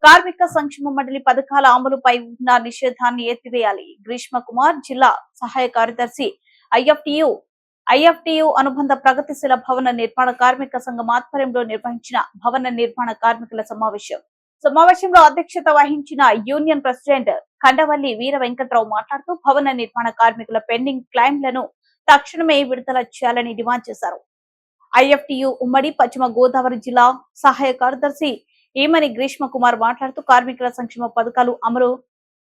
కార్మిక సంక్షేమ మండలి పథకాల అమలుపై ఉన్న నిషేధాన్ని ఎత్తివేయాలి. గ్రీష్మ కుమార్, జిల్లా సహాయ కార్యదర్శి, ఐఎఫ్టియు అనుబంధ ప్రగతిశీల భవన నిర్మాణ కార్మిక సంఘం ఆధ్వర్యంలో నిర్వహించిన భవన నిర్మాణ కార్మికుల సమావేశంలో అధ్యక్షత వహించిన యూనియన్ ప్రెసిడెంట్ కండవల్లి వీర వెంకట్రావు మాట్లాడుతూ భవన నిర్మాణ కార్మికుల పెండింగ్ క్లైమ్లను తక్షణమే విడుదల చేయాలని డిమాండ్ చేశారు. ఐఎఫ్టియు ఉమ్మడి పశ్చిమ గోదావరి జిల్లా సహాయ కార్యదర్శి ఈమని గ్రీష్మ కుమార్ మాట్లాడుతూ కార్మికుల సంక్షేమ పథకాలు అమలు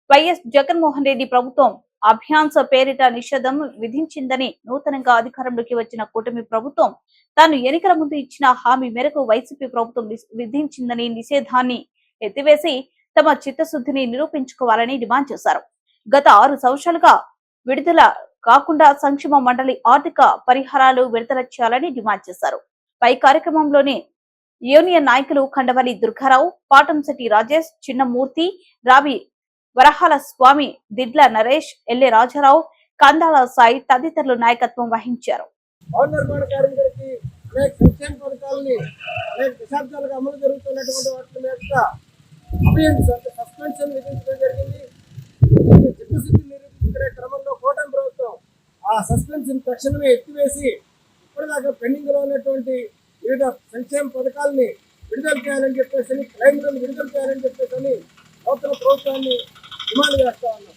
వైఎస్ జగన్మోహన్ రెడ్డి ప్రభుత్వం అభ్యాన్స్ పేరిట నిషేధం విధించిందని, నూతనంగా అధికారంలోకి వచ్చిన కూటమి ప్రభుత్వం తాను ఎన్నికల ముందు ఇచ్చిన హామీ మేరకు వైసీపీ ప్రభుత్వం విధించిందని నిషేధాన్ని ఎత్తివేసి తమ చిత్తశుద్ధిని నిరూపించుకోవాలని డిమాండ్ చేశారు. గత 6 సంవత్సరాలుగా విడుదల కాకుండా సంక్షేమ మండలి ఆర్థిక పరిహారాలు విడుదల చేయాలని డిమాండ్ చేశారు. పై కార్యక్రమంలోని యూనియన్ నాయకులు కండవల్లి దుర్గారావు, పాటంశెట్టి రాజేష్, చిన్నమూర్తి, రావి వరహాల స్వామి, దిడ్ల నరేష్, ఎల్లె రాజారావు, కందాల సాయి తదితరులు నాయకత్వం వహించారు. తక్షణమే ఎత్తివేసి ఇప్పటిదాకా పెండింగ్ లో ఉన్నటువంటి వివిధ సంక్షేమ పథకాలని విడుదల చేయాలని చెప్పేసి, క్లైమ్లను విడుదల చేయాలని చెప్పేసి నూతన ప్రభుత్వాన్ని డిమాండ్ చేస్తా ఉన్నాం.